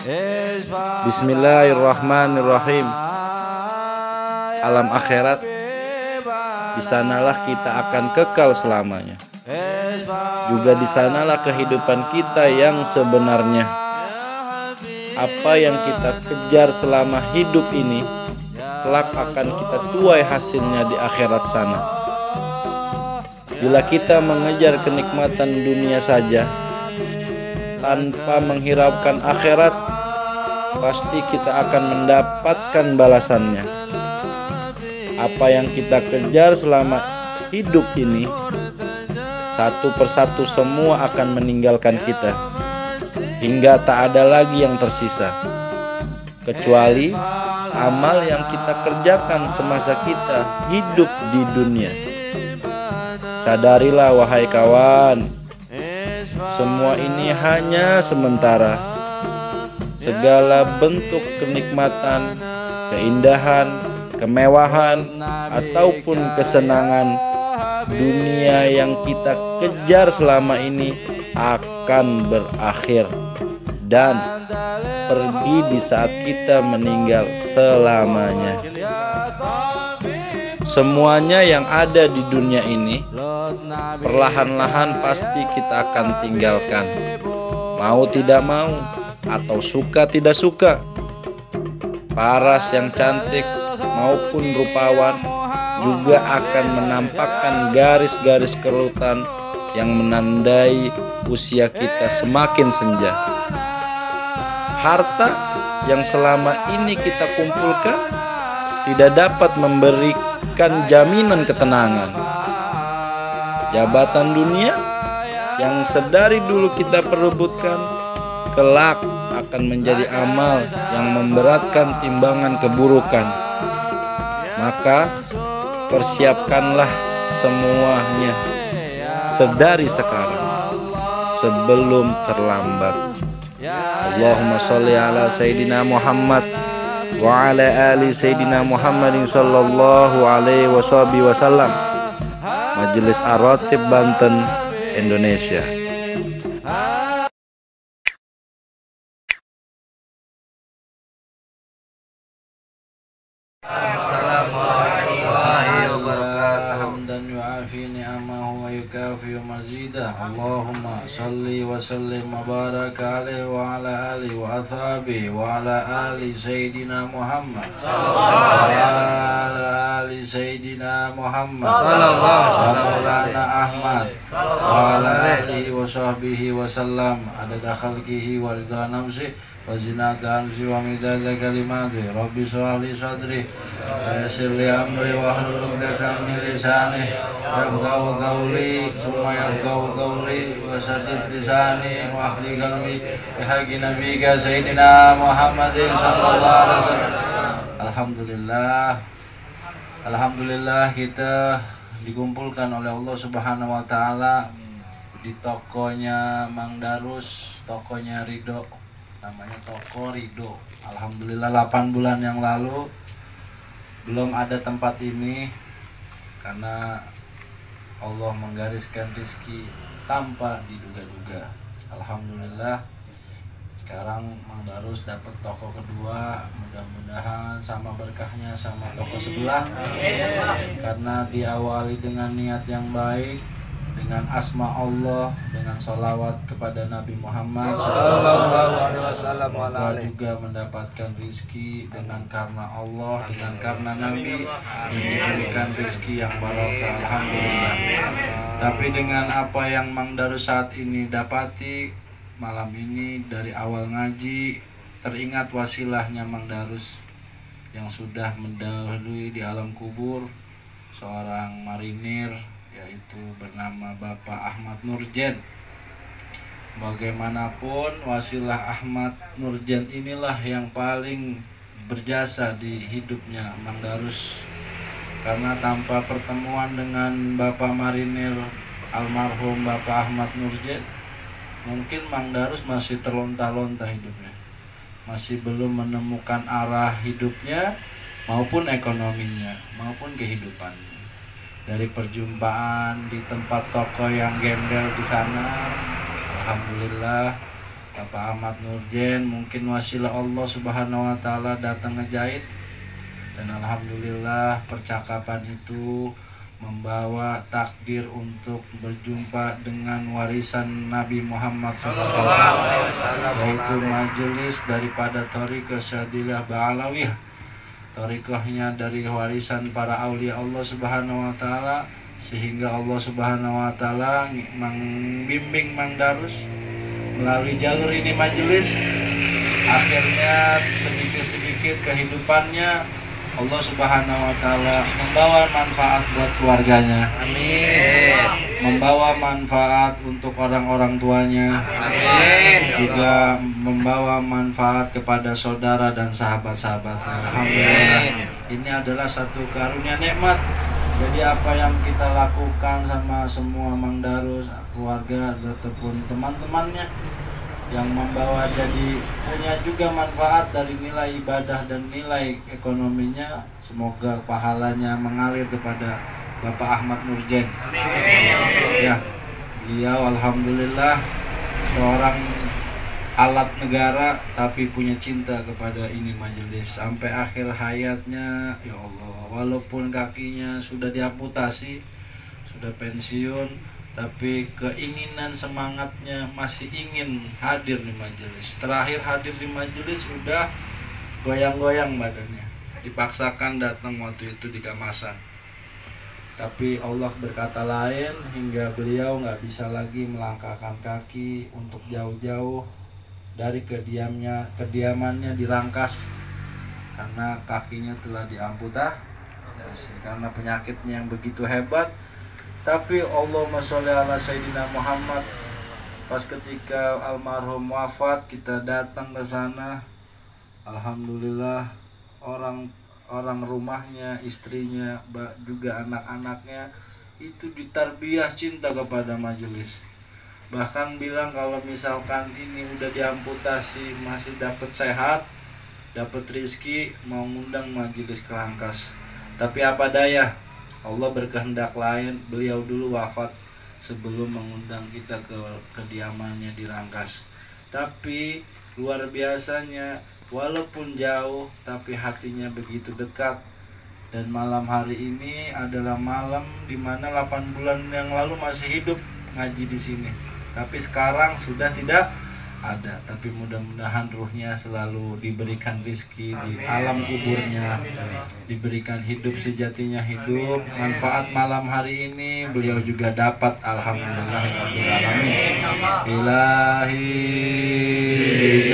Bismillahirrahmanirrahim. Alam akhirat, di sanalah kita akan kekal selamanya. Juga di sanalah kehidupan kita yang sebenarnya. Apa yang kita kejar selama hidup ini, kelak akan kita tuai hasilnya di akhirat sana. Bila kita mengejar kenikmatan dunia saja tanpa menghiraukan akhirat, pasti kita akan mendapatkan balasannya. Apa yang kita kejar selama hidup ini, satu persatu semua akan meninggalkan kita, hingga tak ada lagi yang tersisa, kecuali amal yang kita kerjakan semasa kita hidup di dunia. Sadarilah wahai kawan, semua ini hanya sementara. Segala bentuk kenikmatan, keindahan, kemewahan, ataupun kesenangan dunia yang kita kejar selama ini akan berakhir dan pergi di saat kita meninggal selamanya. Semuanya yang ada di dunia ini perlahan-lahan pasti kita akan tinggalkan, mau tidak mau atau suka tidak suka. Paras yang cantik maupun rupawan juga akan menampakkan garis-garis kerutan yang menandai usia kita semakin senja. Harta yang selama ini kita kumpulkan tidak dapat memberikan jaminan ketenangan. Jabatan dunia yang sedari dulu kita perebutkan, kelak akan menjadi amal yang memberatkan timbangan keburukan. Maka persiapkanlah semuanya sedari sekarang sebelum terlambat. Allahumma sholli ala Sayyidina Muhammad wa ala ali Sayyidina Muhammadin sallallahu alaihi wasallam. Majelis Ar-Ratib Banten, Indonesia. Allahumma salli wa sallim wa baraka alaihi wa ala alihi wa ashabihi wa ala ali Sayyidina Muhammad wa ala ali Sayyidina Muhammad Sayyidina Ahmad wa ala alihi wa sahbihi wa sallam adada khalqihi wa ridha nafsi wa zinata arshi wa midada kalimati. Rabbi shrah li sadri wa yassir li amri wa hlul 'uqdatam min lisani yafqahu qawli summa yafqahu qawli wa saddid lisani wa ahli qalbi bihaqi nabiyika sayyidina Muhammadin sallallahu alaihi wasallam. Alhamdulillah kita dikumpulkan oleh Allah Subhanahu wa taala di tokonya Mang Darus, tokonya Ridho, namanya toko Ridho. Alhamdulillah 8 bulan yang lalu belum ada tempat ini karena Allah menggariskan rezeki tanpa diduga-duga. Alhamdulillah sekarang Mang Darus dapat toko kedua, mudah-mudahan sama berkahnya sama toko sebelah, karena diawali dengan niat yang baik, dengan asma Allah, dengan sholawat kepada Nabi Muhammad SAW, juga mendapatkan rizki dengan karena Allah, dengan karena Nabi, diberikan rizki yang barokah. Alhamdulillah. Tapi dengan apa yang Mang Darus saat ini dapati malam ini, dari awal ngaji teringat wasilahnya Mang Darus yang sudah mendahului di alam kubur, seorang marinir yaitu bernama Bapak Ahmad Nurjen. Bagaimanapun wasilah Ahmad Nurjen inilah yang paling berjasa di hidupnya Mang Darus, karena tanpa pertemuan dengan Bapak marinir almarhum Bapak Ahmad Nurjen, mungkin Mang Darus masih terlonta-lonta hidupnya, masih belum menemukan arah hidupnya maupun ekonominya maupun kehidupannya. Dari perjumpaan di tempat toko yang gembel di sana, alhamdulillah Bapak Ahmad Nurjen mungkin wasilah Allah Subhanahu wa taala datang ngejahit, dan alhamdulillah percakapan itu membawa takdir untuk berjumpa dengan warisan Nabi Muhammad SAW, yaitu majelis daripada Thariqah Syadiliyah Ba'alawiyah, thariqahnya dari warisan para aulia Allah Subhanahu wa taala, sehingga Allah Subhanahu wa taala membimbing Mang Darus melalui jalur ini majelis. Akhirnya sedikit-sedikit kehidupannya Allah Subhanahu wa taala membawa manfaat buat keluarganya. Amin. Membawa manfaat untuk orang-orang tuanya. Amin. Juga membawa manfaat kepada saudara dan sahabat-sahabatnya. Alhamdulillah. Ini adalah satu karunia nikmat. Jadi apa yang kita lakukan sama semua Mang Darus, keluarga ataupun teman-temannya yang membawa jadi punya juga manfaat dari nilai ibadah dan nilai ekonominya, semoga pahalanya mengalir kepada Bapak Ahmad Nurjen. Ya, beliau alhamdulillah seorang alat negara tapi punya cinta kepada ini majelis sampai akhir hayatnya. Ya Allah, walaupun kakinya sudah diamputasi, sudah pensiun, tapi keinginan semangatnya masih ingin hadir di majelis. Terakhir hadir di majelis udah goyang-goyang badannya, dipaksakan datang waktu itu di Kamasan. Tapi Allah berkata lain hingga beliau nggak bisa lagi melangkahkan kaki untuk jauh-jauh dari kediamannya di Rangkas karena kakinya telah diamputasi karena penyakitnya yang begitu hebat. Tapi Allahumma sholli ala Sayyidina Muhammad, pas ketika almarhum wafat kita datang ke sana, alhamdulillah orang rumahnya, istrinya, juga anak-anaknya itu ditarbiyah cinta kepada majelis. Bahkan bilang kalau misalkan ini udah diamputasi masih dapat sehat, dapat rizki, mau ngundang majelis ke Rangkas. Tapi apa daya, Allah berkehendak lain, beliau dulu wafat sebelum mengundang kita ke kediamannya di Rangkas. Tapi luar biasanya, walaupun jauh tapi hatinya begitu dekat. Dan malam hari ini adalah malam dimana 8 bulan yang lalu masih hidup ngaji di sini. Tapi sekarang sudah tidak ada. Tapi mudah-mudahan ruhnya selalu diberikan rizki di alam kuburnya, diberikan hidup sejatinya hidup. Manfaat malam hari ini beliau juga dapat, alhamdulillahirrahmanirrahim. Ilahi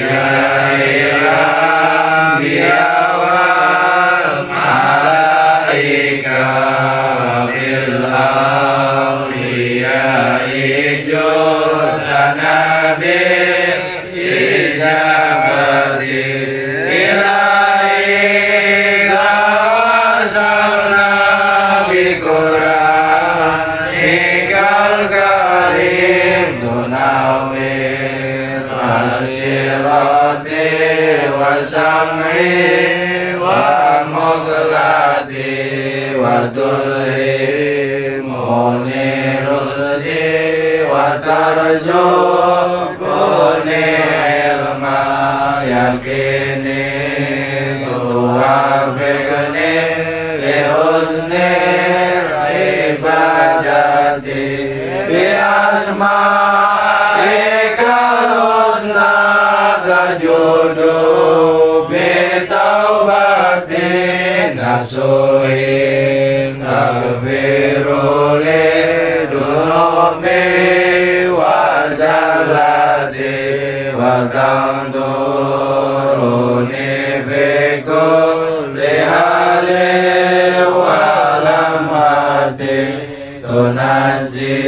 jairan biawal malaika bil awliya ijudana bil ijabati ilahi kawasalna bi Qur'anikal karim dunawir asyirati wa sam'i wa mughlati wa tulhimuni rusdi wa tarjukuni ilma yakini tuwafiqni li husni ibadati bi asma'ikal husna tajudu bi taubatin nasuhin taghfiru li dunubi wa zallati wa tamduruni fi kulli hali wa lamati tunaji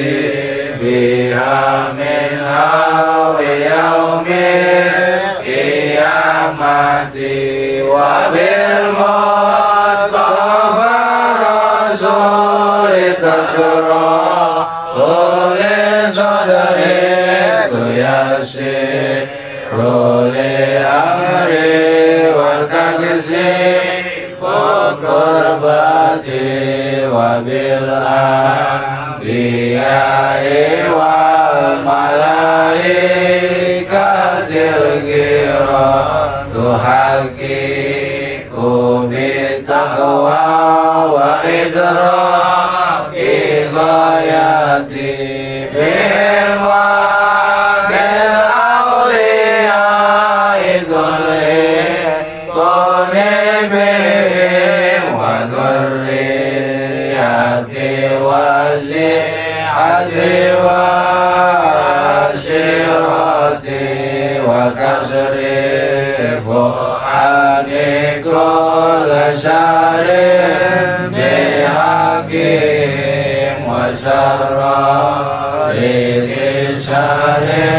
biha min hawi yaumil qiyamati wa bil mustafa rasuli tashura oleh sadari kuyasi oleh amri wa kagisi korbati wa bil anbiya'i wal malaikati yuhaqqiqu bitaqwa wa idraki ghayati birwa bil awliya idulli qunibi wa dhurriyati wa zi'ati wa ashirati wa kasri bu'ani kulla syari bihakim wa syarra syari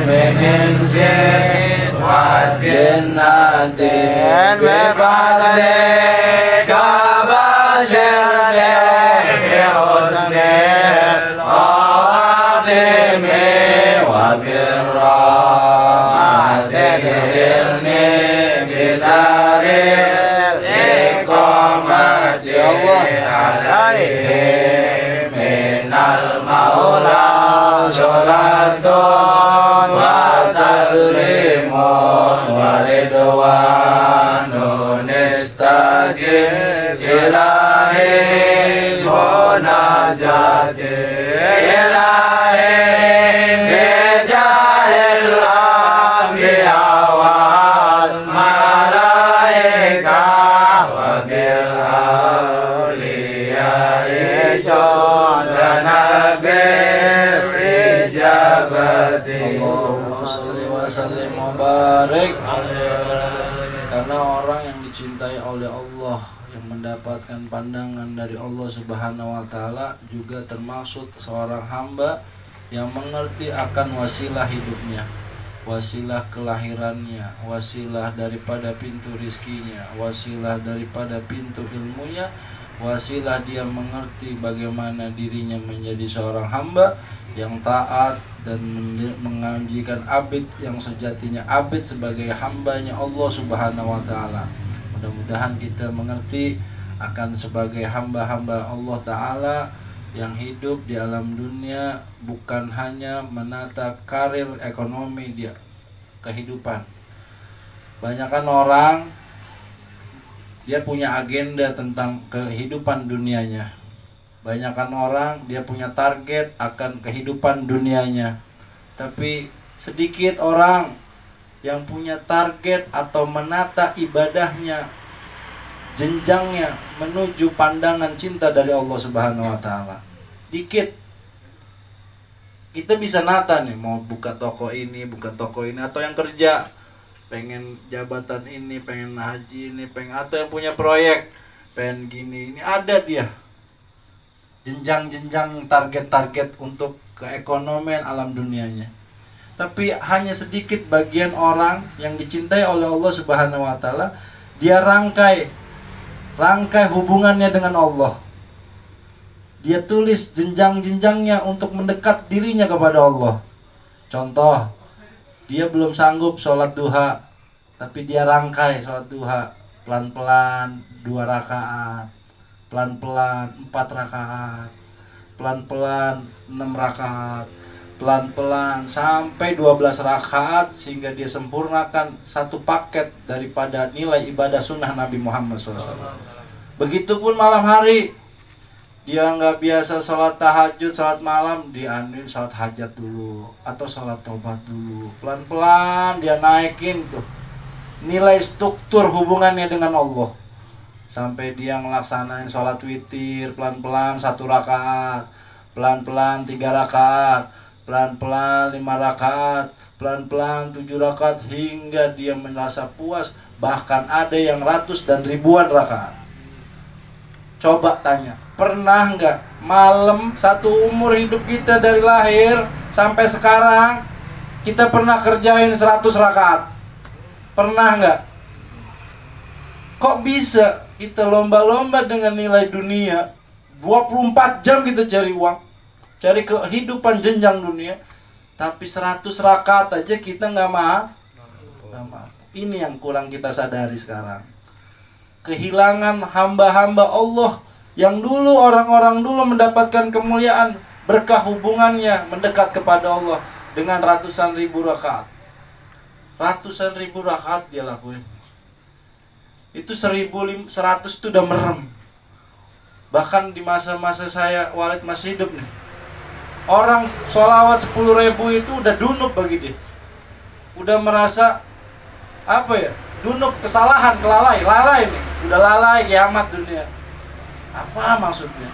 min insin wa jinnatin bifadli kabashirni husni khatimi wa birrahmatin hilni bidari iqamati alaihi minal maula sholatun wa taslimun wa ridwanun istajib ilahi munajati ilahi bijahil anbiya wal malaika wa bil awliya ijadana ijabati. Allahumma sholli wa sallim wa barik. Karena orang yang dicintai oleh Allah, yang mendapatkan pandangan dari Allah Subhanahu wa taala, juga termasuk seorang hamba yang mengerti akan wasilah hidupnya, wasilah kelahirannya, wasilah daripada pintu rizkinya, wasilah daripada pintu ilmunya, wasilah dia mengerti bagaimana dirinya menjadi seorang hamba yang taat dan mengajikan abid yang sejatinya abid sebagai hambanya Allah Subhanahu wa taala. Mudah-mudahan kita mengerti akan sebagai hamba-hamba Allah taala yang hidup di alam dunia bukan hanya menata karir ekonomi dia kehidupan. Banyakan orang dia punya agenda tentang kehidupan dunianya. Banyakan orang dia punya target akan kehidupan dunianya. Tapi sedikit orang yang punya target atau menata ibadahnya, jenjangnya menuju pandangan cinta dari Allah Subhanahu wa taala. Dikit. Kita bisa nata nih, mau buka toko ini atau yang kerja pengen jabatan ini, pengen haji ini, pengen atau yang punya proyek pengen gini, ini ada dia jenjang-jenjang target-target untuk keekonomian alam dunianya. Tapi hanya sedikit bagian orang yang dicintai oleh Allah Subhanahu wa taala, dia rangkai hubungannya dengan Allah. Dia tulis jenjang-jenjangnya untuk mendekat dirinya kepada Allah. Contoh, dia belum sanggup sholat duha, tapi dia rangkai sholat duha pelan-pelan 2 rakaat, pelan-pelan 4 rakaat, pelan-pelan 6 rakaat, pelan-pelan sampai 12 rakaat, sehingga dia sempurnakan satu paket daripada nilai ibadah sunnah Nabi Muhammad SAW. Begitupun malam hari, dia nggak biasa sholat tahajud, sholat malam, dianuin sholat hajat dulu atau sholat taubat dulu. Pelan-pelan dia naikin tuh nilai struktur hubungannya dengan Allah, sampai dia ngelaksanain sholat witir pelan-pelan 1 rakaat, pelan-pelan 3 rakaat, pelan-pelan 5 rakaat, pelan-pelan 7 rakaat, hingga dia merasa puas. Bahkan ada yang ratus dan ribuan rakaat. Coba tanya, pernah nggak malam satu umur hidup kita dari lahir sampai sekarang kita pernah kerjain 100 rakaat? Pernah nggak? Kok bisa kita lomba-lomba dengan nilai dunia 24 jam kita cari uang, cari kehidupan jenjang dunia, tapi 100 rakaat aja kita nggak mampu. Ini yang kurang kita sadari sekarang. Kehilangan hamba-hamba Allah yang dulu orang-orang dulu mendapatkan kemuliaan berkah hubungannya mendekat kepada Allah dengan ratusan ribu rakaat. Ratusan ribu rakaat dia lakuin. Itu 1100 itu udah merem. Bahkan di masa-masa saya Walid masih hidup nih, orang sholawat 10.000 itu udah dunuk bagi dia. Udah merasa apa ya, dunuk, kesalahan, lalai nih. Udah lalai, kiamat dunia. Apa maksudnya?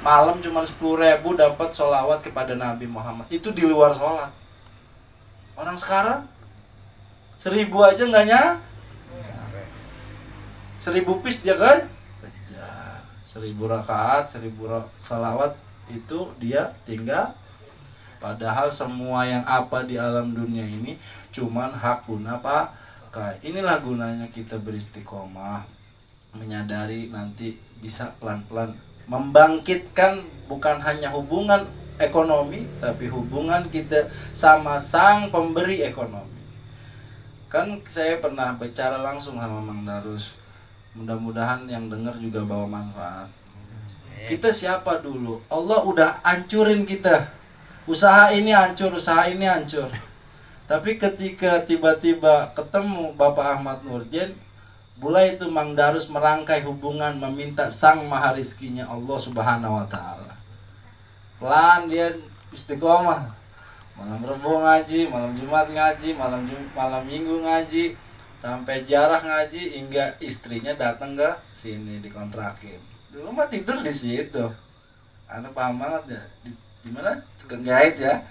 Malam cuma 10.000 dapat sholawat kepada Nabi Muhammad. Itu di luar sholat. Orang sekarang 1000 aja nggak nyampe. 1000 pis dia kan? 1000 rakaat, 1000 sholawat itu dia tinggal. Padahal semua yang apa di alam dunia ini cuman hak guna pakai. Inilah gunanya kita beristiqomah, menyadari nanti bisa pelan-pelan membangkitkan bukan hanya hubungan ekonomi, tapi hubungan kita sama sang pemberi ekonomi. Kan saya pernah bicara langsung sama Mang Darus. Mudah-mudahan yang dengar juga bawa manfaat. Kita siapa dulu? Allah udah hancurin kita. Usaha ini hancur, usaha ini hancur. Tapi ketika tiba-tiba ketemu Bapak Ahmad Nurjen, mulai itu Mang Darus merangkai hubungan, meminta sang maha rizkinya Allah Subhanahu wa Ta'ala. Pelan dia istiqomah. Malam Rebo ngaji, malam Jumat ngaji, malam Minggu ngaji, sampai jarah ngaji hingga istrinya datang ke sini dikontrakin. Dulu mah tidur di situ. Anu paham banget ya. Di mana? Tukang jahit ya.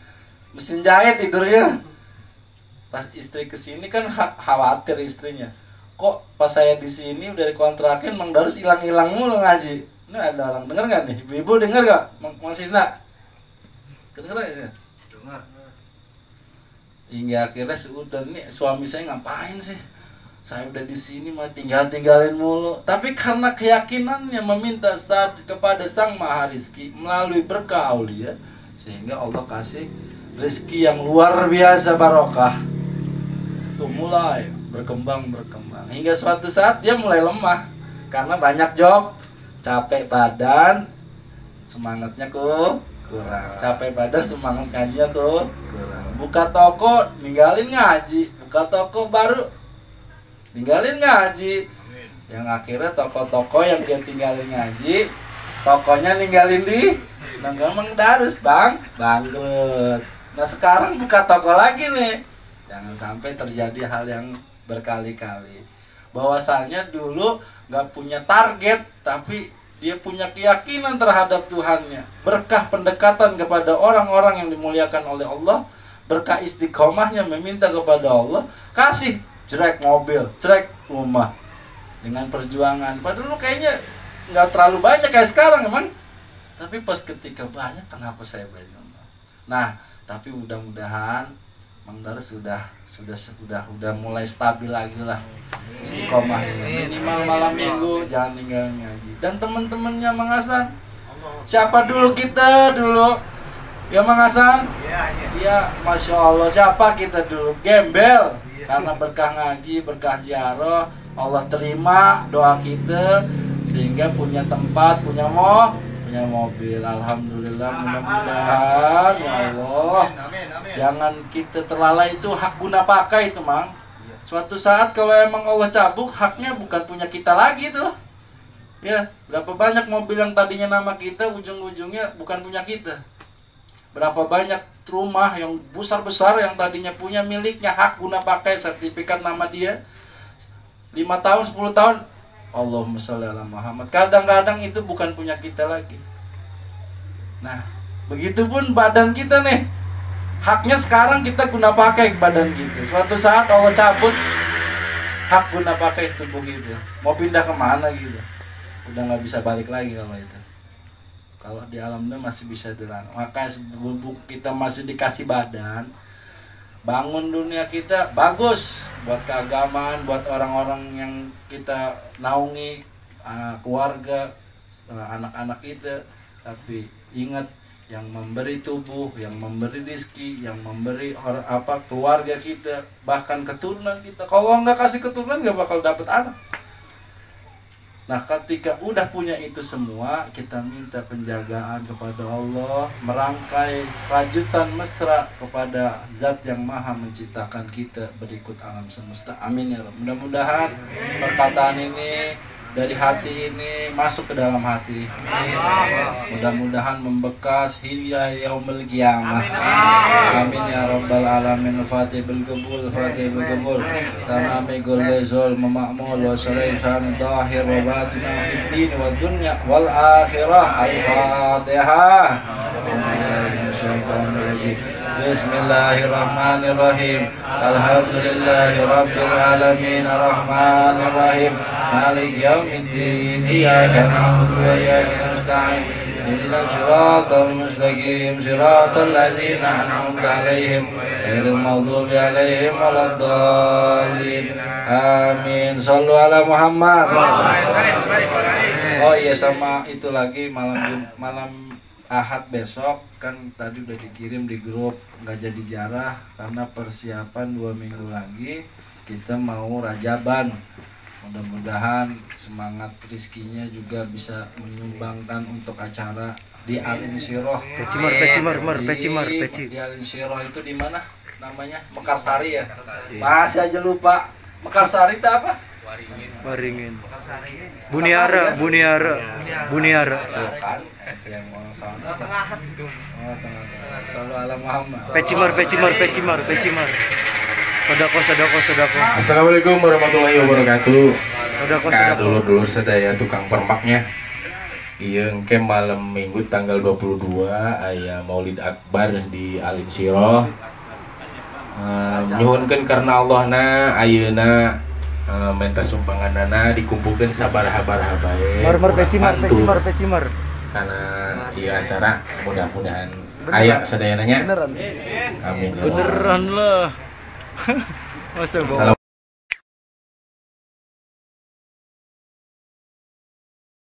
Mesin jahit tidurnya. Pas istri kesini kan khawatir istrinya. Kok pas saya di sini udah dikontrakin Mang Darus hilang-hilang mulu ngaji. Ini ada orang denger nggak nih? Ibu-ibu denger nggak? Mang Sisna? Kedengeran ya? Dengar. Hingga akhirnya sudah nih suami saya ngapain sih? Saya udah di sini mah tinggalin mulu. Tapi karena keyakinannya meminta saat kepada Sang Maha Rizki melalui berkah aulia, sehingga Allah kasih rezeki yang luar biasa barokah. Tuh mulai berkembang hingga suatu saat dia mulai lemah karena banyak job, capek badan, semangatnya kurang, capek badan, semangat ngajinya kurang. Buka toko ninggalin ngaji, buka toko baru ninggalin ngaji. Yang akhirnya toko-toko yang dia tinggalin ngaji, tokonya ninggalin di Mang Darus, bangkrut. Nah sekarang buka toko lagi nih. Jangan sampai terjadi hal yang berkali-kali. Bahwasanya dulu gak punya target, tapi dia punya keyakinan terhadap Tuhannya. Berkah pendekatan kepada orang-orang yang dimuliakan oleh Allah, berkah istiqomahnya meminta kepada Allah, kasih jerek mobil, jerek rumah dengan perjuangan. Padahal kayaknya gak terlalu banyak kayak sekarang emang. Tapi pas ketika banyak, kenapa saya beli rumah? Nah, tapi mudah-mudahan Mang Darus sudah mulai stabil lagi lah istiqomahnya. Minimal malam minggu jangan tinggal ngaji. Dan teman-temannya Mang Hasan, siapa dulu kita dulu? Ya Mang Hasan? Iya, Masya Allah. Siapa kita dulu? Gembel. Karena berkah ngaji, berkah ziarah, Allah terima doa kita sehingga punya tempat, punya mobil. Alhamdulillah, mudah-mudahan ya Allah. Jangan kita terlalai, itu hak guna pakai itu Mang. Suatu saat kalau emang Allah cabut, haknya bukan punya kita lagi tuh. Ya, berapa banyak mobil yang tadinya nama kita, ujung-ujungnya bukan punya kita. Berapa banyak rumah yang besar-besar yang tadinya punya miliknya, hak guna pakai, sertifikat nama dia 5 tahun, 10 tahun, Allahumma sholli ala Muhammad. Kadang-kadang itu bukan punya kita lagi. Nah, begitupun badan kita nih. Haknya sekarang kita guna pakai badan kita. Suatu saat Allah cabut hak guna pakai tubuh kita. Mau pindah kemana gitu. Udah nggak bisa balik lagi kalau itu. Kalau di alam dunia masih bisa dilarang. Makanya sebelum kita masih dikasih badan, bangun dunia kita bagus buat keagamaan, buat orang-orang yang kita naungi, keluarga, anak-anak kita. Tapi ingat, yang memberi tubuh, yang memberi rezeki, yang memberi keluarga kita, bahkan keturunan kita. Kalau nggak kasih keturunan nggak bakal dapet anak. Nah, ketika udah punya itu semua, kita minta penjagaan kepada Allah, merangkai rajutan mesra kepada Zat yang Maha menciptakan kita berikut alam semesta. Amin ya Rabb. Mudah-mudahan perkataan ini dari hati ini masuk ke dalam hati. Mudah-mudahan membekas hingga yaumul qiyamah. Amin ya rabbal alamin. Fatih bil qabul, Fatih bil qabul. Tamami kulli zul mamul wa salaisan dahir wa batina fid din wa dunya wal akhirah. Al-Fatihah. Bismillahirrahmanirrahim. Alhamdulillahi rabbil alamin. Arrahmanirrahim. Malik yaumiddin. Iyyaka na'budu wa iyyaka nasta'in. Ihdinas siratal mustaqim. Siratal ladzina an'amta 'alaihim ghairil maghdubi 'alaihim waladdallin. Amin. Shallu ala Muhammad. Oh iya, sama itu lagi malam Ahad besok kan tadi udah dikirim di grup, nggak jadi jarah karena persiapan 2 minggu lagi kita mau rajaban. Mudah-mudahan semangat rizkinya juga bisa menyumbangkan untuk acara di Al-Insyirah. Di Al-Insyirah itu di mana namanya? Mekarsari ya? Masih aja lupa. Mekarsari itu apa? Waringin. Buniara. Kan yang mau sana. Tengah itu. Oh, tengah. Shallu ala Muhammad. Pecimar. Sodako. Assalamualaikum warahmatullahi wabarakatuh. Sodako. Dulur-dulur sedaya tukang permaknya. Iya, engke malam Minggu tanggal 22 aya Maulid Akbar di Al-Insyirah. Nyuhunkeun karena Allahna ayeuna minta sumbanganana dikumpulkan sabaraha-baraha bae. Pecimar. Karena ieu acara mudah-mudahan aya sadayananya. Amin. Beneran lah. Masa